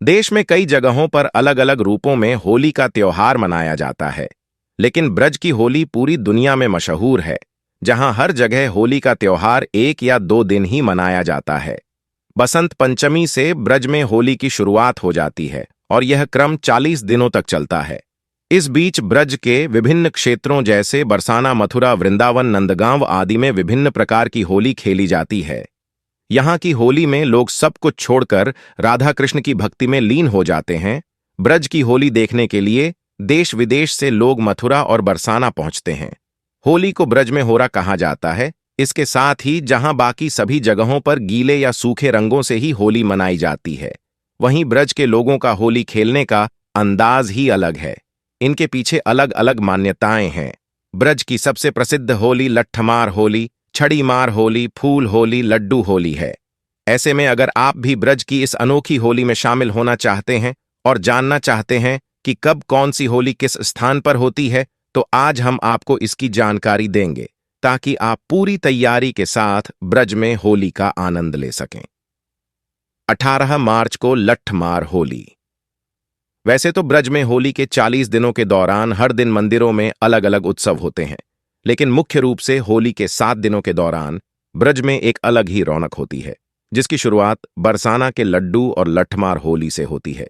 देश में कई जगहों पर अलग अलग रूपों में होली का त्योहार मनाया जाता है, लेकिन ब्रज की होली पूरी दुनिया में मशहूर है, जहां हर जगह होली का त्योहार 1 या 2 दिन ही मनाया जाता है। बसंत पंचमी से ब्रज में होली की शुरुआत हो जाती है और यह क्रम 40 दिनों तक चलता है। इस बीच ब्रज के विभिन्न क्षेत्रों जैसे बरसाना, मथुरा, वृंदावन, नंदगांव आदि में विभिन्न प्रकार की होली खेली जाती है। यहाँ की होली में लोग सब कुछ छोड़कर राधा कृष्ण की भक्ति में लीन हो जाते हैं। ब्रज की होली देखने के लिए देश विदेश से लोग मथुरा और बरसाना पहुंचते हैं। होली को ब्रज में होरा कहा जाता है। इसके साथ ही जहां बाकी सभी जगहों पर गीले या सूखे रंगों से ही होली मनाई जाती है, वहीं ब्रज के लोगों का होली खेलने का अंदाज ही अलग है। इनके पीछे अलग अलग मान्यताएं हैं। ब्रज की सबसे प्रसिद्ध होली लट्ठमार होली, छड़ी मार होली, फूल होली, लड्डू होली है। ऐसे में अगर आप भी ब्रज की इस अनोखी होली में शामिल होना चाहते हैं और जानना चाहते हैं कि कब कौन सी होली किस स्थान पर होती है, तो आज हम आपको इसकी जानकारी देंगे ताकि आप पूरी तैयारी के साथ ब्रज में होली का आनंद ले सकें। 18 मार्च को लट्ठमार होली। वैसे तो ब्रज में होली के 40 दिनों के दौरान हर दिन मंदिरों में अलग अलग उत्सव होते हैं, लेकिन मुख्य रूप से होली के 7 दिनों के दौरान ब्रज में एक अलग ही रौनक होती है, जिसकी शुरुआत बरसाना के लड्डू और लट्ठमार होली से होती है।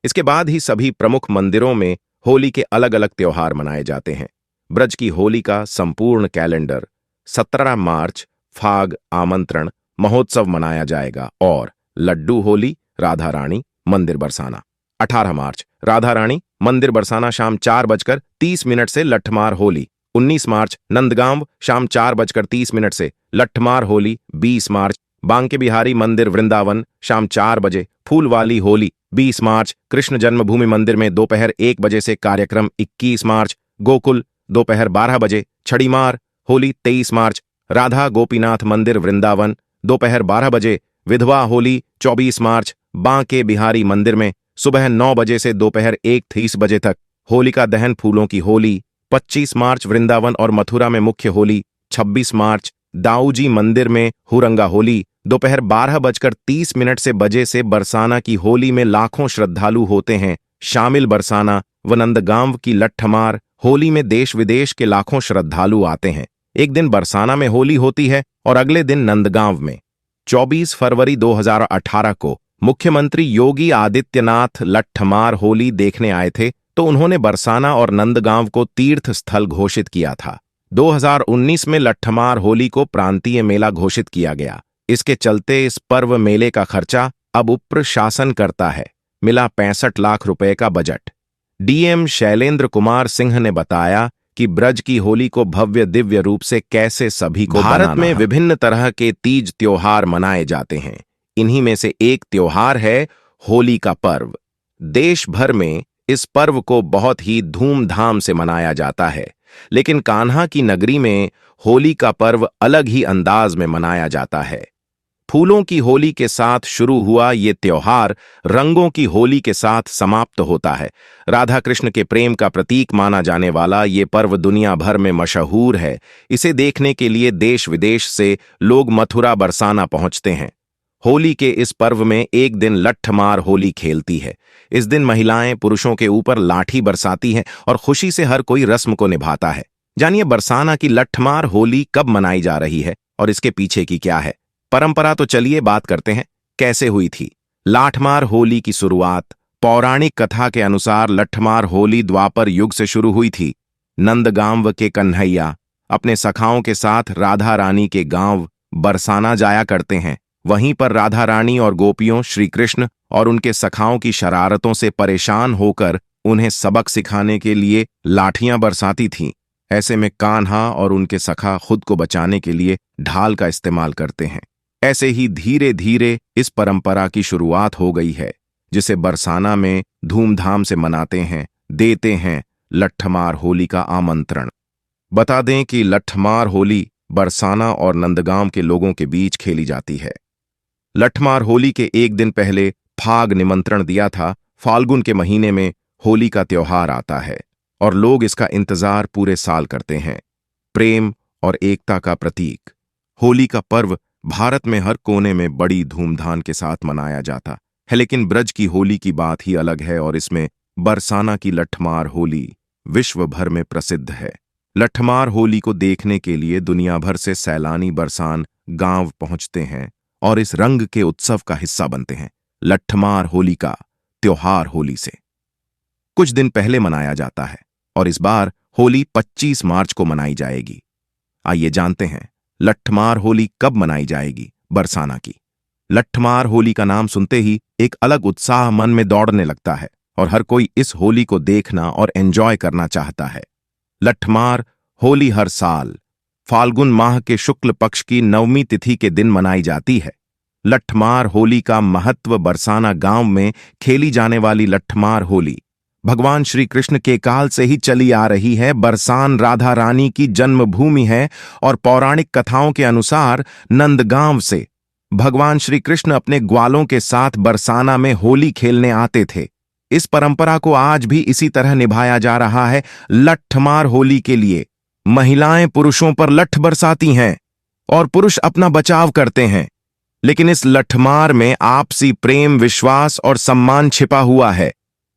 इसके बाद ही सभी प्रमुख मंदिरों में होली के अलग अलग त्योहार मनाए जाते हैं। ब्रज की होली का संपूर्ण कैलेंडर 17 मार्च फाग आमंत्रण महोत्सव मनाया जाएगा और लड्डू होली राधा रानी मंदिर बरसाना। 18 मार्च राधा रानी मंदिर बरसाना शाम 4:30 से लट्ठमार होली। 19 मार्च नंदगांव शाम 4:30 से लट्ठमार होली। 20 मार्च बांके बिहारी मंदिर वृंदावन शाम 4 बजे फूल वाली होली। 20 मार्च कृष्ण जन्मभूमि मंदिर में दोपहर 1 बजे से कार्यक्रम। 21 मार्च गोकुल दोपहर 12 बजे छड़ीमार होली। 23 मार्च राधा गोपीनाथ मंदिर वृंदावन दोपहर 12 बजे विधवा होली। 24 मार्च बांके बिहारी मंदिर में सुबह 9 बजे से दोपहर 1:30 बजे तक होलिका दहन फूलों की होली। 25 मार्च वृंदावन और मथुरा में मुख्य होली। 26 मार्च दाऊजी मंदिर में हुरंगा होली। दोपहर 12:30 से बजे से बरसाना की होली में लाखों श्रद्धालु होते हैं शामिल। बरसाना व नंदगांव की लट्ठमार होली में देश विदेश के लाखों श्रद्धालु आते हैं। एक दिन बरसाना में होली होती है और अगले दिन नंदगांव में। 24 फरवरी 2018 को मुख्यमंत्री योगी आदित्यनाथ लट्ठमार होली देखने आए थे, तो उन्होंने बरसाना और नंदगांव को तीर्थ स्थल घोषित किया था। 2019 में लट्ठमार होली को प्रांतीय मेला घोषित किया गया। इसके चलते इस पर्व मेले का खर्चा अब उप्र शासन करता है। मिला 65 लाख रुपए का बजट। डीएम शैलेंद्र कुमार सिंह ने बताया कि ब्रज की होली को भव्य दिव्य रूप से कैसे सभी को भारत में विभिन्न तरह के तीज त्योहार मनाए जाते हैं। इन्हीं में से एक त्योहार है होली का पर्व। देश भर में इस पर्व को बहुत ही धूमधाम से मनाया जाता है, लेकिन कान्हा की नगरी में होली का पर्व अलग ही अंदाज में मनाया जाता है। फूलों की होली के साथ शुरू हुआ ये त्योहार रंगों की होली के साथ समाप्त होता है। राधा कृष्ण के प्रेम का प्रतीक माना जाने वाला ये पर्व दुनिया भर में मशहूर है। इसे देखने के लिए देश विदेश से लोग मथुरा बरसाना पहुंचते हैं। होली के इस पर्व में एक दिन लट्ठमार होली खेलती है। इस दिन महिलाएं पुरुषों के ऊपर लाठी बरसाती हैं और खुशी से हर कोई रस्म को निभाता है। जानिए बरसाना की लट्ठमार होली कब मनाई जा रही है और इसके पीछे की क्या है परंपरा। तो चलिए बात करते हैं कैसे हुई थी लाठमार होली की शुरुआत। पौराणिक कथा के अनुसार लट्ठमार होली द्वापर युग से शुरू हुई थी। नंदगांव के कन्हैया अपने सखाओं के साथ राधा रानी के गांव बरसाना जाया करते हैं। वहीं पर राधा रानी और गोपियों श्री कृष्ण और उनके सखाओं की शरारतों से परेशान होकर उन्हें सबक सिखाने के लिए लाठियां बरसाती थीं। ऐसे में कान्हा और उनके सखा खुद को बचाने के लिए ढाल का इस्तेमाल करते हैं। ऐसे ही धीरे धीरे इस परंपरा की शुरुआत हो गई है, जिसे बरसाना में धूमधाम से मनाते हैं। देते हैं लट्ठमार होली का आमंत्रण। बता दें कि लट्ठमार होली बरसाना और नंदगांव के लोगों के बीच खेली जाती है। लट्ठमार होली के एक दिन पहले फाग निमंत्रण दिया था। फाल्गुन के महीने में होली का त्योहार आता है और लोग इसका इंतजार पूरे साल करते हैं। प्रेम और एकता का प्रतीक होली का पर्व भारत में हर कोने में बड़ी धूमधाम के साथ मनाया जाता। है, लेकिन ब्रज की होली की बात ही अलग है और इसमें बरसाना की लठमार होली विश्व भर में प्रसिद्ध है। लठमार होली को देखने के लिए दुनिया भर से सैलानी बरसान गांव पहुंचते हैं और इस रंग के उत्सव का हिस्सा बनते हैं। लठमार होली का त्योहार होली से कुछ दिन पहले मनाया जाता है और इस बार होली 25 मार्च को मनाई जाएगी। आइए जानते हैं लठमार होली कब मनाई जाएगी। बरसाना की लठमार होली का नाम सुनते ही एक अलग उत्साह मन में दौड़ने लगता है और हर कोई इस होली को देखना और एंजॉय करना चाहता है। लठमार होली हर साल फाल्गुन माह के शुक्ल पक्ष की 9वीं तिथि के दिन मनाई जाती है। लठमार होली का महत्व बरसाना गांव में खेली जाने वाली लठमार होली भगवान श्री कृष्ण के काल से ही चली आ रही है। बरसान राधा रानी की जन्मभूमि है और पौराणिक कथाओं के अनुसार नंदगांव से भगवान श्री कृष्ण अपने ग्वालों के साथ बरसाना में होली खेलने आते थे। इस परंपरा को आज भी इसी तरह निभाया जा रहा है। लठमार होली के लिए महिलाएं पुरुषों पर लठ बरसाती हैं और पुरुष अपना बचाव करते हैं, लेकिन इस लठमार में आपसी प्रेम, विश्वास और सम्मान छिपा हुआ है।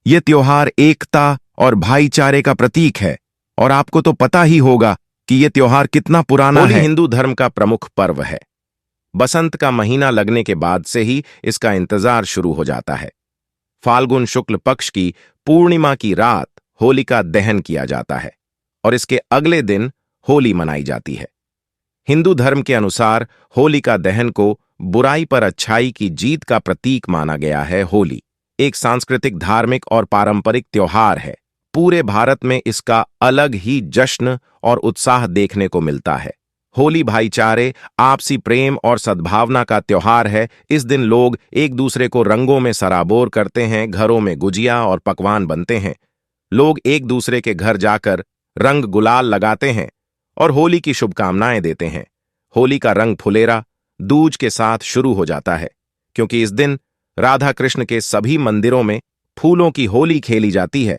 यह त्योहार एकता और भाईचारे का प्रतीक है और आपको तो पता ही होगा कि यह त्योहार कितना पुराना है। हिंदू धर्म का प्रमुख पर्व है। बसंत का महीना लगने के बाद से ही इसका इंतजार शुरू हो जाता है। फाल्गुन शुक्ल पक्ष की पूर्णिमा की रात होलिका दहन किया जाता है और इसके अगले दिन होली मनाई जाती है। हिंदू धर्म के अनुसार होलिका दहन को बुराई पर अच्छाई की जीत का प्रतीक माना गया है। होली एक सांस्कृतिक, धार्मिक और पारंपरिक त्योहार है। पूरे भारत में इसका अलग ही जश्न और उत्साह देखने को मिलता है। होली भाईचारे, आपसी प्रेम और सद्भावना का त्योहार है। इस दिन लोग एक दूसरे को रंगों में सराबोर करते हैं, घरों में गुजिया और पकवान बनते हैं। लोग एक दूसरे के घर जाकर रंग गुलाल लगाते हैं और होली की शुभकामनाएं देते हैं। होली का रंग फुलेरा दूज के साथ शुरू हो जाता है, क्योंकि इस दिन राधा कृष्ण के सभी मंदिरों में फूलों की होली खेली जाती है।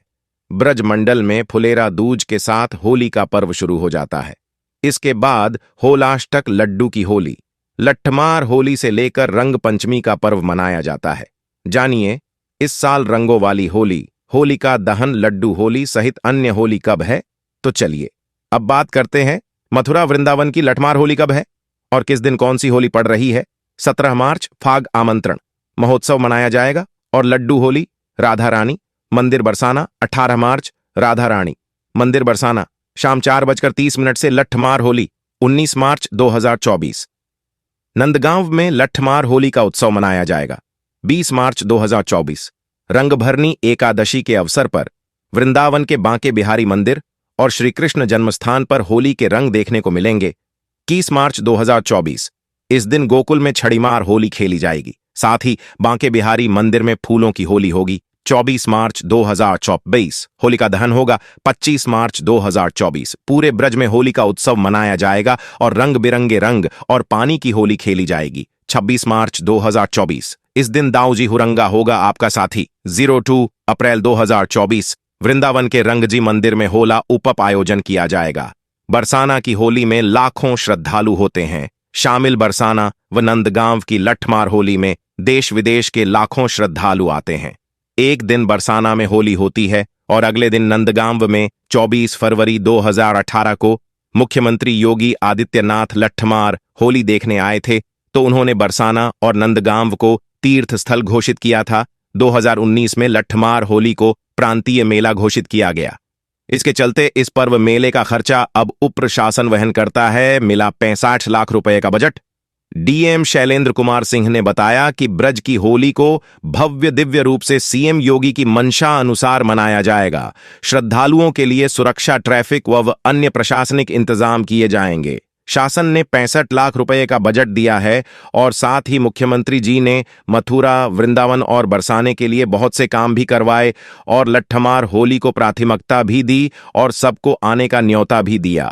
ब्रज मंडल में फुलेरा दूज के साथ होली का पर्व शुरू हो जाता है। इसके बाद होलाष्टक लड्डू की होली, लठमार होली से लेकर रंग पंचमी का पर्व मनाया जाता है। जानिए इस साल रंगों वाली होली, होलिका दहन, लड्डू होली सहित अन्य होली कब है। तो चलिए अब बात करते हैं मथुरा वृंदावन की लठमार होली कब है और किस दिन कौन सी होली पड़ रही है। 17 मार्च फाग आमंत्रण महोत्सव मनाया जाएगा और लड्डू होली राधा रानी मंदिर बरसाना 18 मार्च राधा रानी मंदिर बरसाना शाम 4:30 से लठमार होली 19 मार्च 2024। नंदगांव में लठमार होली का उत्सव मनाया जाएगा 20 मार्च 2024। रंगभरनी एकादशी के अवसर पर वृंदावन के बांके बिहारी मंदिर और श्री कृष्ण जन्मस्थान पर होली के रंग देखने को मिलेंगे। 21 मार्च 2024 इस दिन गोकुल में छड़ीमार होली खेली जाएगी। साथ ही बांके बिहारी मंदिर में फूलों की होली होगी। 24 मार्च 2024 होलिका दहन होगा। 25 मार्च 2024 पूरे ब्रज में होली का उत्सव मनाया जाएगा और रंग बिरंगे रंग और पानी की होली खेली जाएगी। 26 मार्च 2024 इस दिन दाऊजी हुरंगा होगा आपका साथी। 02 अप्रैल 2024 वृंदावन के रंगजी मंदिर में होला उपप आयोजन किया जाएगा। बरसाना की होली में लाखों श्रद्धालु होते हैं। शामिल बरसाना व नंदगांव की लठमार होली में देश विदेश के लाखों श्रद्धालु आते हैं। एक दिन बरसाना में होली होती है और अगले दिन नंदगांव में 24 फरवरी 2018 को मुख्यमंत्री योगी आदित्यनाथ लठमार होली देखने आए थे, तो उन्होंने बरसाना और नंदगांव को तीर्थ स्थल घोषित किया था। 2019 में लठमार होली को प्रांतीय मेला घोषित किया गया। इसके चलते इस पर्व मेले का खर्चा अब उप प्रशासन वहन करता है। मिला 65 लाख रुपए का बजट। डीएम शैलेंद्र कुमार सिंह ने बताया कि ब्रज की होली को भव्य दिव्य रूप से सीएम योगी की मंशा अनुसार मनाया जाएगा। श्रद्धालुओं के लिए सुरक्षा, ट्रैफिक व अन्य प्रशासनिक इंतजाम किए जाएंगे। शासन ने 65 लाख रुपए का बजट दिया है और साथ ही मुख्यमंत्री जी ने मथुरा, वृंदावन और बरसाने के लिए बहुत से काम भी करवाए और लठमार होली को प्राथमिकता भी दी और सबको आने का न्योता भी दिया।